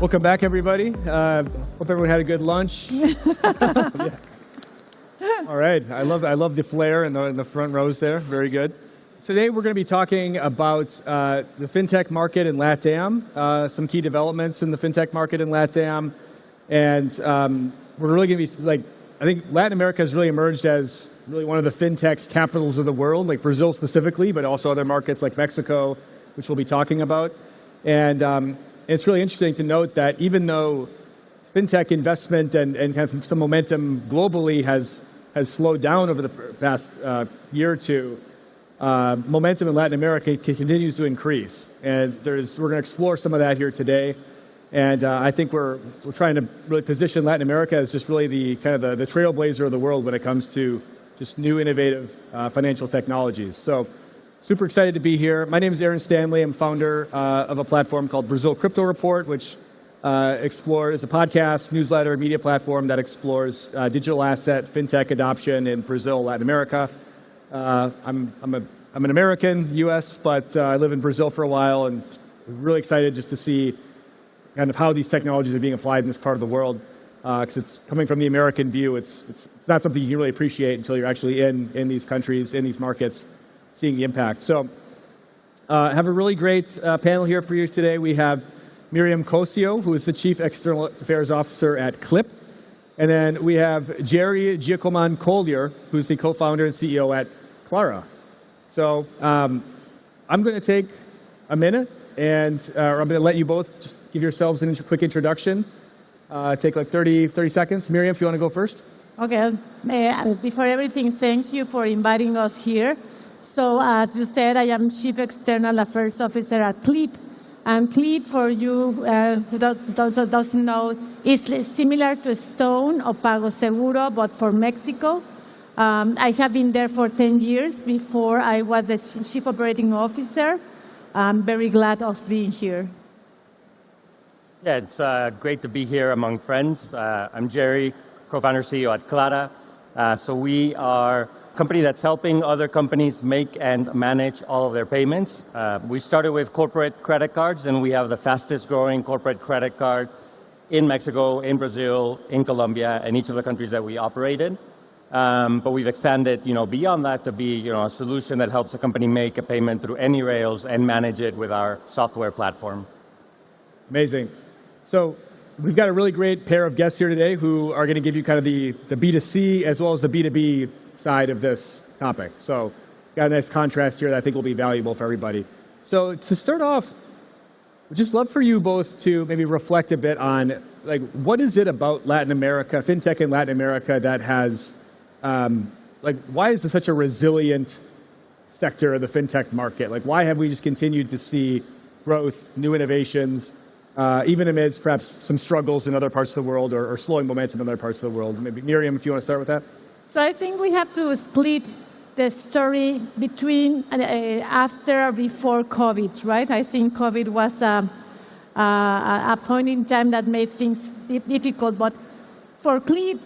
Welcome back, everybody. Hope everyone had a good lunch. Yeah. All right. I love the flair in the front rows there. Very good. Today we're going to be talking about the fintech market in LatAm, some key developments in the fintech market in LatAm, and we're really going to be I think Latin America has really emerged as really one of the fintech capitals of the world, like Brazil specifically, but also other markets like Mexico, which we'll be talking about. And it's really interesting to note that even though fintech investment and kind of some momentum globally has slowed down over the past year or two, momentum in Latin America continues to increase. And we're going to explore some of that here today. And I think we're trying to really position Latin America as just really the trailblazer of the world when it comes to just new innovative financial technologies. So super excited to be here. My name is Stanley. I'm founder of a platform called Brazil Crypto Report, which explores a podcast, newsletter, media platform that explores digital asset, fintech adoption in Brazil, Latin America. I'm an American, U.S., but I live in Brazil for a while, and really excited just to see kind of how these technologies are being applied in this part of the world. Because it's coming from the American view, it's not something you can really appreciate until you're actually in these countries, in these markets, seeing the impact. So have a really great panel here for you today. We have Myriam Cosío, who is the Chief External Affairs Officer at Clip. And then we have Gerry Giacomán Colyer, who's the co-founder and CEO at Clara. So I'm going to take a minute, and I'm going to let you both just give yourselves a quick introduction. Take like 30 seconds. Myriam, if you want to go first. Okay. Before everything, thank you for inviting us here. So as you said, I am Chief External Affairs Officer at Clip. And Clip, for you who doesn't know, is similar to Stone or Pago Seguro, but for Mexico. I have been there for 10 years before I was the Chief Operating Officer. I'm very glad of being here. Yeah, it's great to be here among friends. I'm Gerry, co-founder CEO at Clara. So we are a company that's helping other companies make and manage all of their payments. We started with corporate credit cards, and we have the fastest growing corporate credit card in Mexico, in Brazil, in Colombia, and each of the countries that we operate in. But we've expanded, beyond that to be, a solution that helps a company make a payment through any rails and manage it with our software platform. Amazing. So we've got a really great pair of guests here today who are going to give you kind of the B2C as well as the B2B side of this topic. So got a nice contrast here that I think will be valuable for everybody. So to start off, we'd just love for you both to maybe reflect a bit on what is it about Latin America, fintech in Latin America, that has why is this such a resilient sector of the fintech market? Why have we just continued to see growth, new innovations, even amidst perhaps some struggles in other parts of the world or slowing momentum in other parts of the world? Maybe Myriam, if you want to start with that. So I think we have to split the story between after or before COVID, right? I think COVID was a point in time that made things difficult. But for Clip,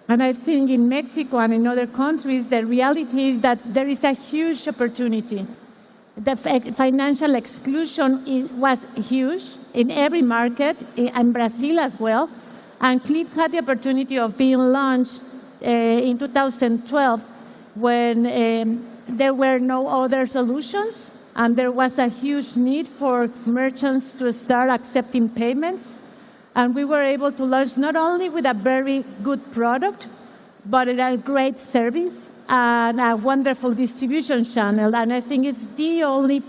and I think in Mexico and in other countries, the reality is that there is a huge opportunity. The financial exclusion was huge in every market, and Brazil as well. And Clip had the opportunity of being launched in 2012 when there were no other solutions, and there was a huge need for merchants to start accepting payments. And we were able to launch not only with a very good product, but a great service and a wonderful distribution channel. And I think it's the only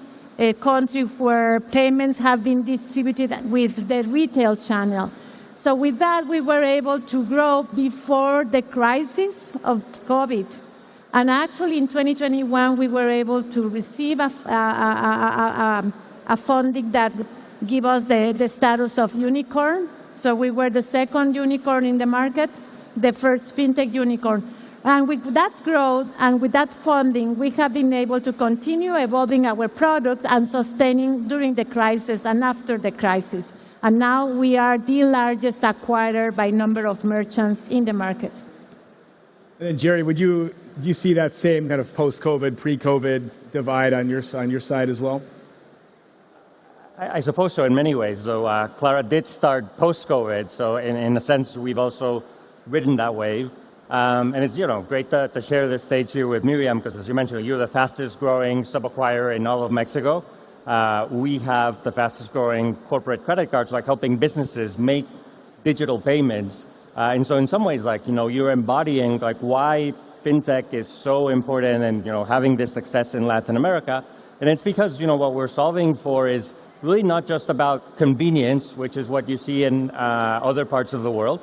country where payments have been distributed with the retail channel. So with that, we were able to grow before the crisis of COVID. And actually, in 2021, we were able to receive a funding that gave us the status of unicorn. So we were the second unicorn in the market, the first fintech unicorn. And with that growth and with that funding, we have been able to continue evolving our products and sustaining during the crisis and after the crisis. And now we are the largest acquirer by number of merchants in the market. And then Gerry, do you see that same kind of post-COVID, pre-COVID divide on your side as well? I suppose so in many ways, though Clara did start post-COVID, so in a sense, we've also ridden that wave. And it's great to share this stage here with Myriam, because as you mentioned, you're the fastest growing sub-acquirer in all of Mexico. We have the fastest growing corporate credit cards, like helping businesses make digital payments. And so in some ways, you're embodying why fintech is so important and, having this success in Latin America. And it's because, what we're solving for is really not just about convenience, which is what you see in other parts of the world.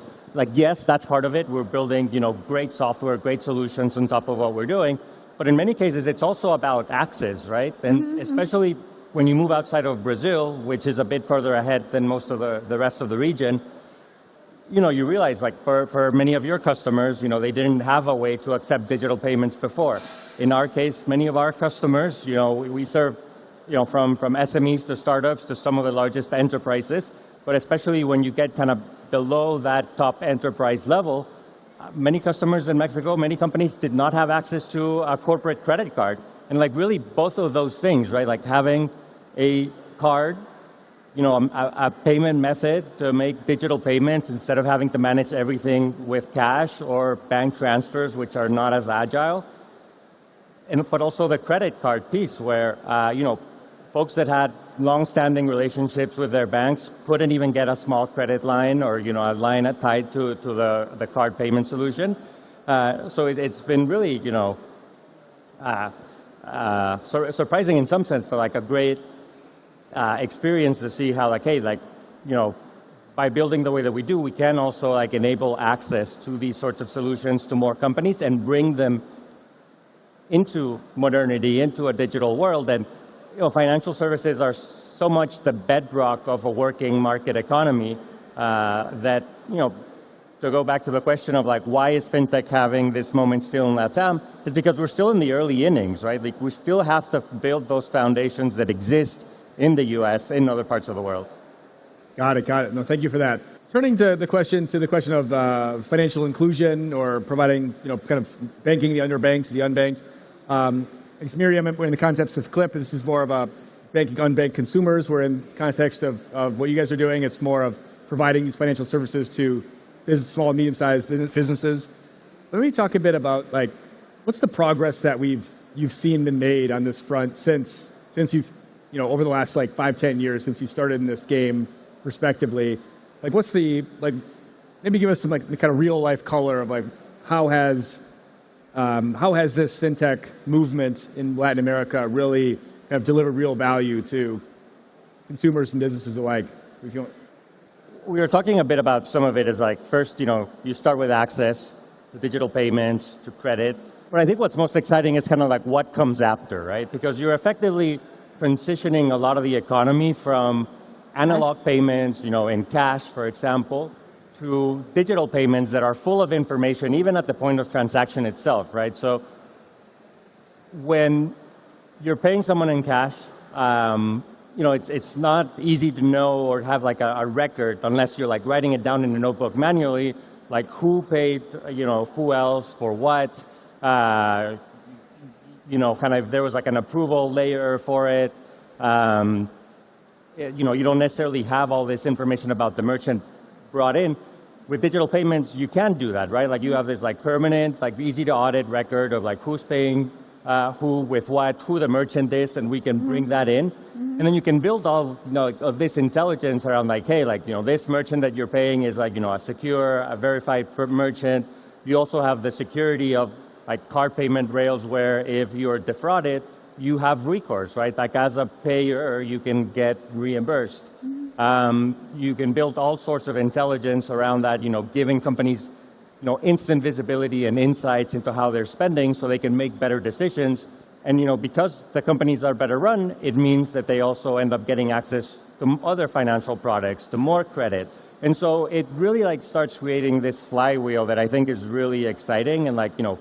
Yes, that's part of it. We're building, great software, great solutions on top of what we're doing. But in many cases, it's also about access, right? And especially when you move outside of Brazil, which is a bit further ahead than most of the rest of the region, you realize for many of your customers, they didn't have a way to accept digital payments before. In our case, many of our customers, we serve, from SMEs to startups to some of the largest enterprises, but especially when you get kind of below that top enterprise level, many customers in Mexico, many companies did not have access to a corporate credit card. And really both of those things, right? Having a card, a payment method to make digital payments instead of having to manage everything with cash or bank transfers, which are not as agile. But also the credit card piece where, folks that had long-standing relationships with their banks couldn't even get a small credit line or, a line tied to the card payment solution. So it's been really, surprising in some sense, but a great experience to see how by building the way that we do, we can also enable access to these sorts of solutions to more companies and bring them into modernity, into a digital world. And financial services are so much the bedrock of a working market economy that to go back to the question of why is fintech having this moment still in LatAm, is because we're still in the early innings, right? We still have to build those foundations that exist in the U.S., in other parts of the world. Got it. No, thank you for that. Turning to the question of financial inclusion or providing, kind of banking the underbanked, the unbanked. I guess Myriam, in the context of CLIP, this is more of a banking unbanked consumers. We're in the context of what you guys are doing. It's more of providing these financial services to small and medium-sized businesses. Let me talk a bit about what's the progress that you've seen been made on this front since you've over the last 5-10 years since you started in this game, respectively. What's the maybe give us some the kind of real life color of how has this fintech movement in Latin America really kind of delivered real value to consumers and businesses alike? We were talking a bit about some of it as first, you start with access to digital payments, to credit. But I think what's most exciting is kind of what comes after, right? Because you're effectively transitioning a lot of the economy from analog payments, in cash, for example, to digital payments that are full of information, even at the point of transaction itself, right? So when you're paying someone in cash, it's not easy to know or have a record unless you're writing it down in a notebook manually, who paid, who else for what, kind of if there was an approval layer for it. You don't necessarily have all this information about the merchant brought in. With digital payments, you can do that, right? You have this permanent, easy to audit record of who's paying who with what, who the merchant is, and we can bring that in. And then you can build all of this intelligence around hey, this merchant that you're paying is a secure, a verified merchant. You also have the security of card payment rails where if you're defrauded, you have recourse, right? As a payer, you can get reimbursed. You can build all sorts of intelligence around that, giving companies, instant visibility and insights into how they're spending so they can make better decisions. And, because the companies are better run, it means that they also end up getting access to other financial products, to more credit. And so it really starts creating this flywheel that I think is really exciting. And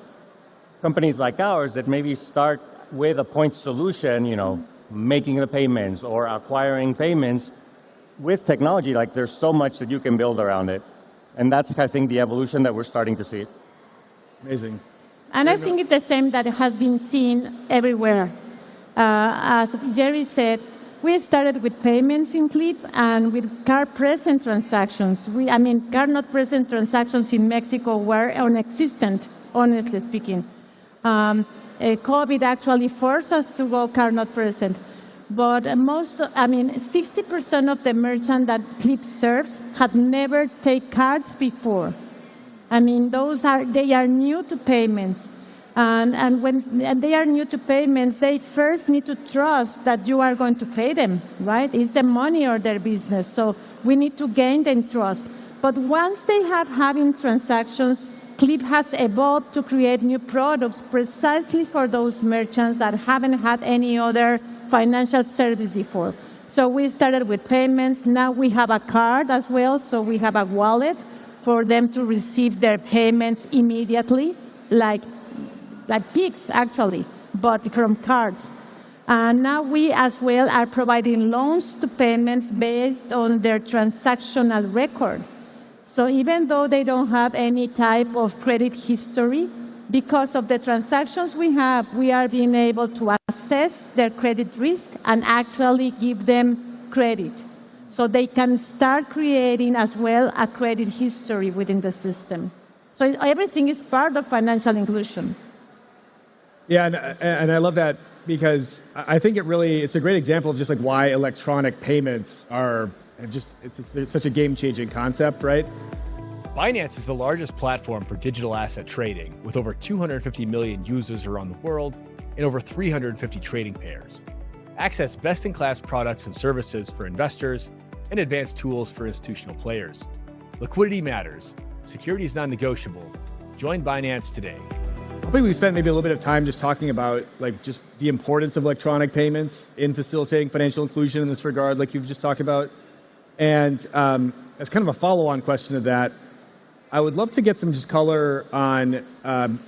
companies like ours that maybe start with a point solution, making the payments or acquiring payments, with technology, there's so much that you can build around it. And that's, I think, the evolution that we're starting to see. Amazing. And I think it's the same that has been seen everywhere. As Gerry said, we started with payments in Clip and with card-present transactions. Card-not-present transactions in Mexico were non-existent, honestly speaking. COVID actually forced us to go card-not-present. But 60% of the merchants that Clip serves had never taken cards before. They are new to payments. And when they are new to payments, they first need to trust that you are going to pay them, right? It's their money or their business. So we need to gain them trust. But once they have having transactions, Clip has evolved to create new products precisely for those merchants that haven't had any other financial service before. So we started with payments. Now we have a card as well. So we have a wallet for them to receive their payments immediately, like Pix, actually, but from cards. And now we as well are providing loans to payments based on their transactional record. So even though they don't have any type of credit history, because of the transactions we have, we are being able to assess their credit risk and actually give them credit. So they can start creating as well a credit history within the system. So everything is part of financial inclusion. Yeah, and I love that because I think it's a great example of just like why electronic payments it's such a game-changing concept, right? Binance is the largest platform for digital asset trading with over 250 million users around the world and over 350 trading pairs. Access best-in-class products and services for investors and advanced tools for institutional players. Liquidity matters. Security is non-negotiable. Join Binance today. I think we spent maybe a little bit of time just talking about just the importance of electronic payments in facilitating financial inclusion in this regard, like you've just talked about. And as kind of a follow-on question to that, I would love to get some just color on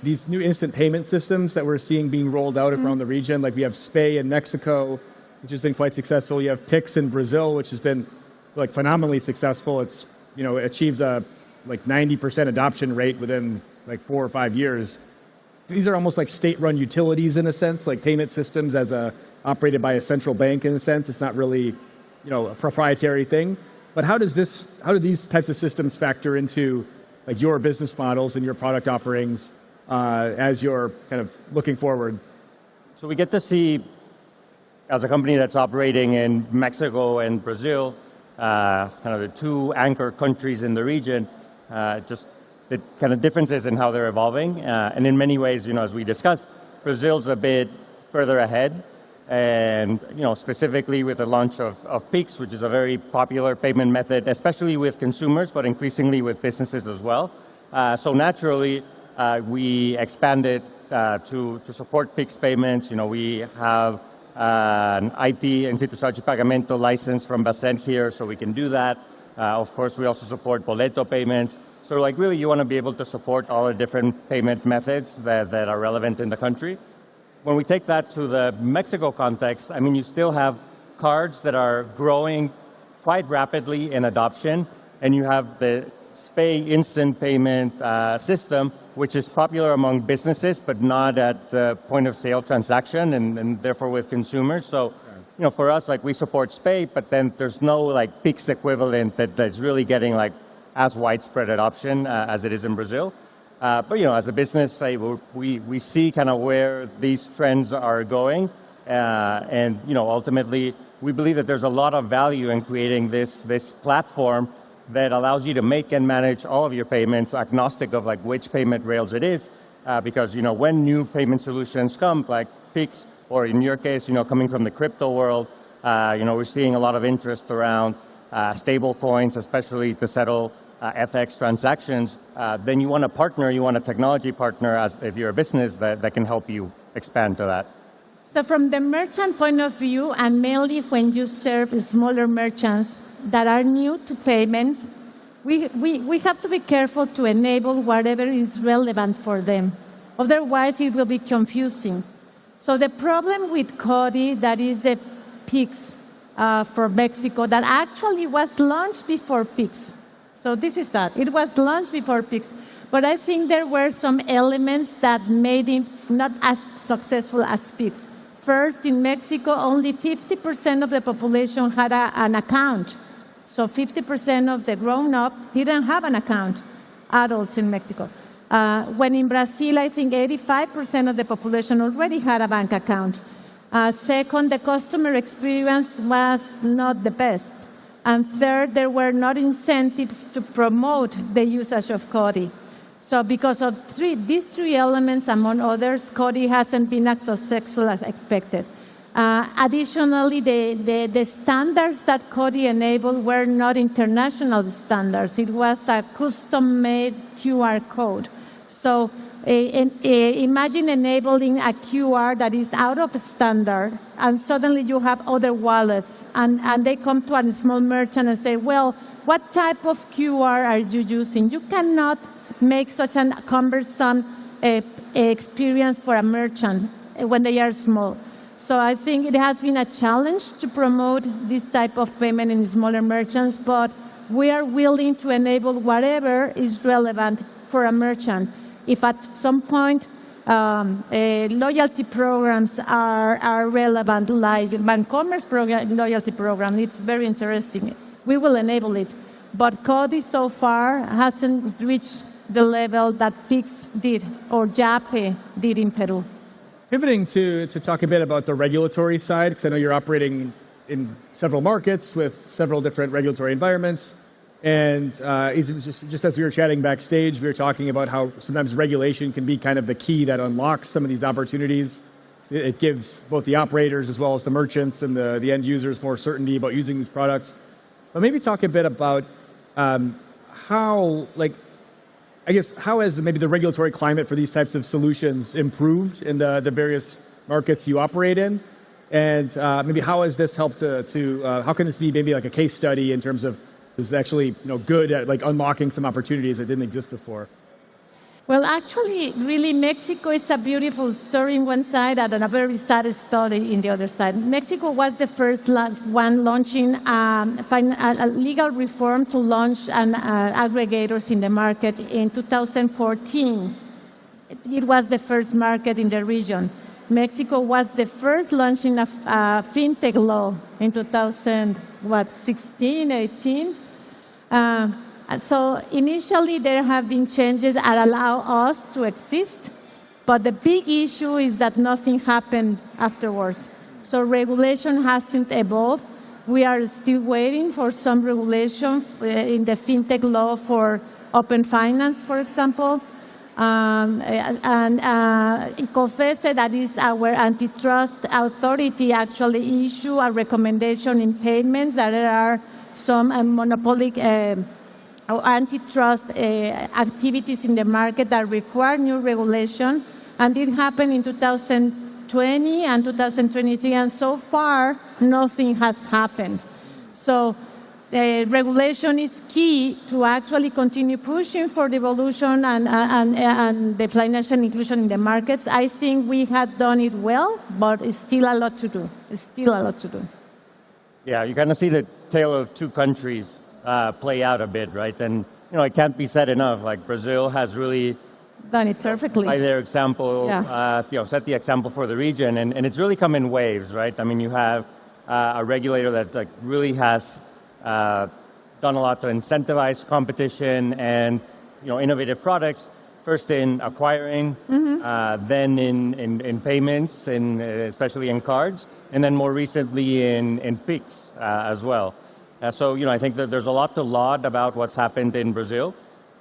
these new instant payment systems that we're seeing being rolled out around the region. Like we have SPAY in Mexico, which has been quite successful. You have Pix in Brazil, which has been phenomenally successful. It's achieved a 90% adoption rate within 4 or 5 years. These are almost like state-run utilities in a sense, like payment systems operated by a central bank in a sense. It's not really a proprietary thing. But how do these types of systems factor into your business models and your product offerings as you're kind of looking forward? So we get to see, as a company that's operating in Mexico and Brazil, kind of the two anchor countries in the region, just the kind of differences in how they're evolving. And in many ways, as we discussed, Brazil's a bit further ahead. And, specifically with the launch of Pix, which is a very popular payment method, especially with consumers, but increasingly with businesses as well. So naturally, we expanded to support Pix payments. We have an IP, Instituto de Pagamento license from Bacen here, so we can do that. Of course, we also support boleto payments. So really, you want to be able to support all the different payment methods that are relevant in the country. When we take that to the Mexico context, you still have cards that are growing quite rapidly in adoption, and you have the SPAY instant payment system, which is popular among businesses, but not at the point of sale transaction, and therefore with consumers. So, for us, we support SPAY, but then there's no Pix equivalent that's really getting as widespread adoption as it is in Brazil. But as a business, we see kind of where these trends are going, and ultimately we believe that there's a lot of value in creating this platform that allows you to make and manage all of your payments, agnostic of which payment rails it is, because when new payment solutions come, like Pix, or in your case, coming from the crypto world, we're seeing a lot of interest around stable coins, especially to settle FX transactions, then you want a partner, you want a technology partner, as if you're a business that can help you expand to that. So from the merchant point of view, and mainly when you serve smaller merchants that are new to payments, we have to be careful to enable whatever is relevant for them. Otherwise, it will be confusing. So the problem with CODI, that is the Pix for Mexico, that actually was launched before Pix. So this is sad. It was launched before Pix. But I think there were some elements that made it not as successful as Pix. First, in Mexico, only 50% of the population had an account. So 50% of the grown-up didn't have an account, adults in Mexico. When in Brazil, I think 85% of the population already had a bank account. Second, the customer experience was not the best. And third, there were not incentives to promote the usage of CODI. So because of these three elements, among others, CODI hasn't been as successful as expected. Additionally, the standards that CODI enabled were not international standards. It was a custom-made QR code. So imagine enabling a QR that is out of standard, and suddenly you have other wallets, and they come to a small merchant and say, well, what type of QR are you using? You cannot make such a cumbersome experience for a merchant when they are small. So I think it has been a challenge to promote this type of payment in smaller merchants, but we are willing to enable whatever is relevant for a merchant. If at some point loyalty programs are relevant, like Bancomer's loyalty program, it's very interesting. We will enable it. But CODI so far hasn't reached the level that PIX did or Yape did in Peru. Pivoting to talk a bit about the regulatory side, because I know you're operating in several markets with several different regulatory environments. And just as we were chatting backstage, we were talking about how sometimes regulation can be kind of the key that unlocks some of these opportunities. It gives both the operators as well as the merchants and the end users more certainty about using these products. But maybe talk a bit about how has maybe the regulatory climate for these types of solutions improved in the various markets you operate in? And maybe how has this helped how can this be maybe like a case study in terms of is actually good at like unlocking some opportunities that didn't exist before? Well, actually, really, Mexico is a beautiful story in one side and a very sad story in the other side. Mexico was the first one launching a legal reform to launch aggregators in the market in 2014. It was the first market in the region. Mexico was the first launching a fintech law in 2016, 18. So initially there have been changes that allow us to exist, but the big issue is that nothing happened afterwards. So regulation hasn't evolved. We are still waiting for some regulation in the fintech law for open finance, for example. And COFECE, that is our antitrust authority, actually issue a recommendation in payments that there are some monopolic antitrust activities in the market that require new regulation, and it happened in 2020 and 2023, and so far nothing has happened. So regulation is key to actually continue pushing for the evolution and the financial inclusion in the markets. I think we had done it well, but it's still a lot to do. Yeah, you kind of see the tale of two countries play out a bit, right? And it can't be said enough. Like Brazil has really done it perfectly. By their example, set the example for the region, and it's really come in waves, right? I mean, you have a regulator that really has done a lot to incentivize competition and innovative products. First in acquiring, then in payments, especially in cards, and then more recently in PIX as well. So I think that there's a lot to laud about what's happened in Brazil.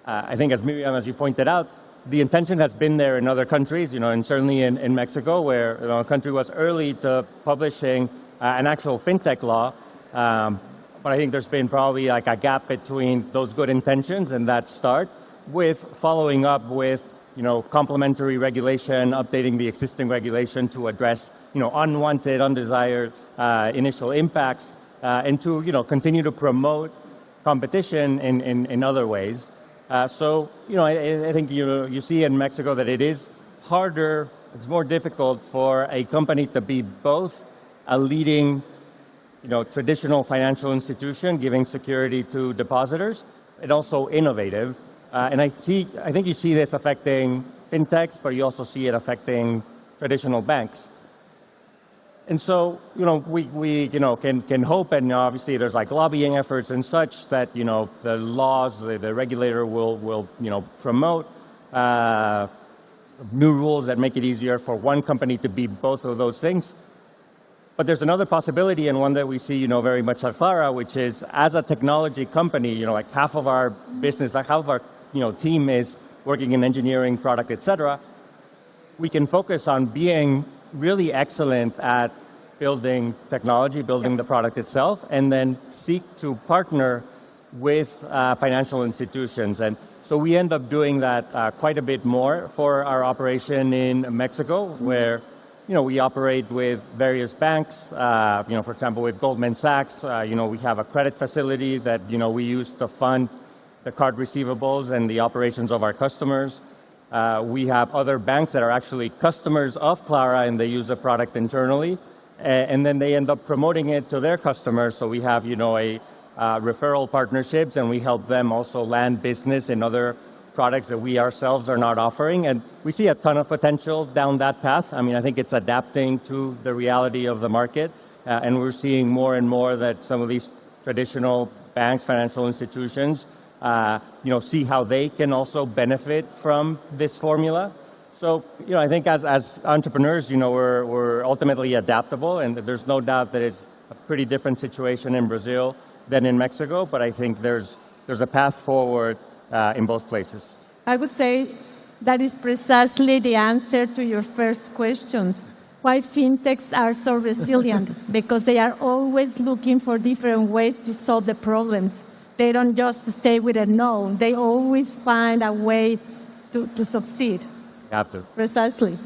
I think, as Myriam, as you pointed out, the intention has been there in other countries, and certainly in Mexico, where a country was early to publishing an actual fintech law. But I think there's been probably like a gap between those good intentions and that start, with following up with complementary regulation, updating the existing regulation to address unwanted, undesired initial impacts, and to continue to promote competition in other ways. So I think you see in Mexico that it is harder, it's more difficult for a company to be both a leading traditional financial institution giving security to depositors, and also innovative. And I think you see this affecting fintechs, but you also see it affecting traditional banks. And so, we can hope, and obviously there's like lobbying efforts and such that, the laws, the regulator will promote new rules that make it easier for one company to be both of those things. But there's another possibility, and one that we see, very much at Clara, which is as a technology company, like half of our business, like half of our, team is working in engineering, product, et cetera. We can focus on being really excellent at building technology, building the product itself, and then seek to partner with financial institutions. And so we end up doing that quite a bit more for our operation in Mexico, where we operate with various banks. For example, with Goldman Sachs, we have a credit facility that we use to fund the card receivables and the operations of our customers. We have other banks that are actually customers of Clara, and they use the product internally, and then they end up promoting it to their customers. So we have, referral partnerships, and we help them also land business in other products that we ourselves are not offering. And we see a ton of potential down that path. I mean, I think it's adapting to the reality of the market, and we're seeing more and more that some of these traditional banks, financial institutions, see how they can also benefit from this formula. So, I think as entrepreneurs, we're ultimately adaptable, and there's no doubt that it's a pretty different situation in Brazil than in Mexico, but I think there's a path forward in both places. I would say that is precisely the answer to your first questions. Why fintechs are so resilient? Because they are always looking for different ways to solve the problems. They don't just stay with a no. They always find a way to succeed. You have to. Precisely.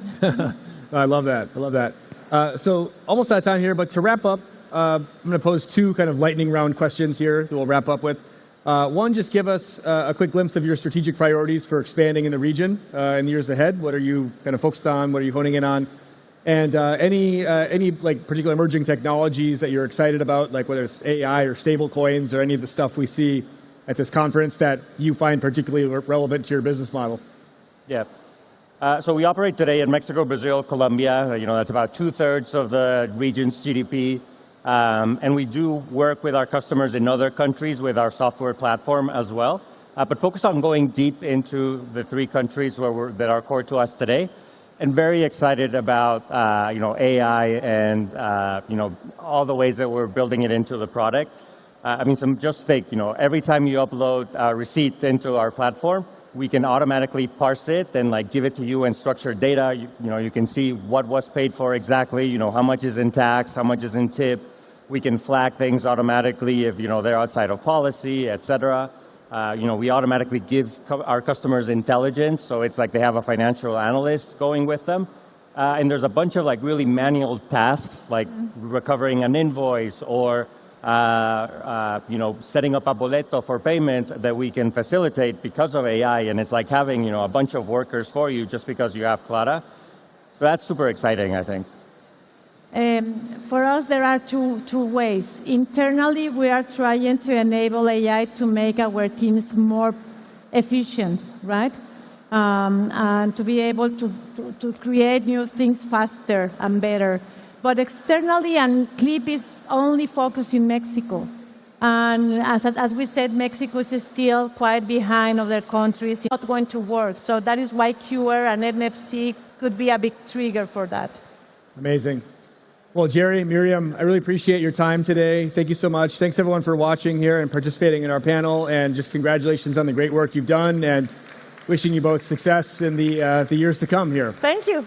I love that. I love that. So almost out of time here, but to wrap up, I'm going to pose two kind of lightning round questions here that we'll wrap up with. One, just give us a quick glimpse of your strategic priorities for expanding in the region in the years ahead. What are you kind of focused on? What are you honing in on? And any like particular emerging technologies that you're excited about, like whether it's AI or stable coins or any of the stuff we see at this conference that you find particularly relevant to your business model? Yeah. So we operate today in Mexico, Brazil, Colombia. That's about 2/3 of the region's GDP. And we do work with our customers in other countries with our software platform as well. But focus on going deep into the 3 countries that are core to us today. And very excited about AI and all the ways that we're building it into the product. Just think, every time you upload a receipt into our platform, we can automatically parse it and give it to you in structured data. You can see what was paid for exactly. How much is in tax, how much is in tip. We can flag things automatically if they're outside of policy, etc. We automatically give our customers intelligence, so it's like they have a financial analyst going with them. And there's a bunch of really manual tasks, like recovering an invoice or setting up a boleto for payment that we can facilitate because of AI. And it's like having a bunch of workers for you just because you have Clara. So that's super exciting, I think. For us, there are two ways. Internally, we are trying to enable AI to make our teams more efficient, right? And to be able to create new things faster and better. But externally, and Clip is only focused in Mexico. And as we said, Mexico is still quite behind other countries. It's not going to work. So that is why QR and NFC could be a big trigger for that. Amazing. Well, Gerry, Myriam, I really appreciate your time today. Thank you so much. Thanks, everyone, for watching here and participating in our panel. And just congratulations on the great work you've done, and wishing you both success in the years to come here. Thank you.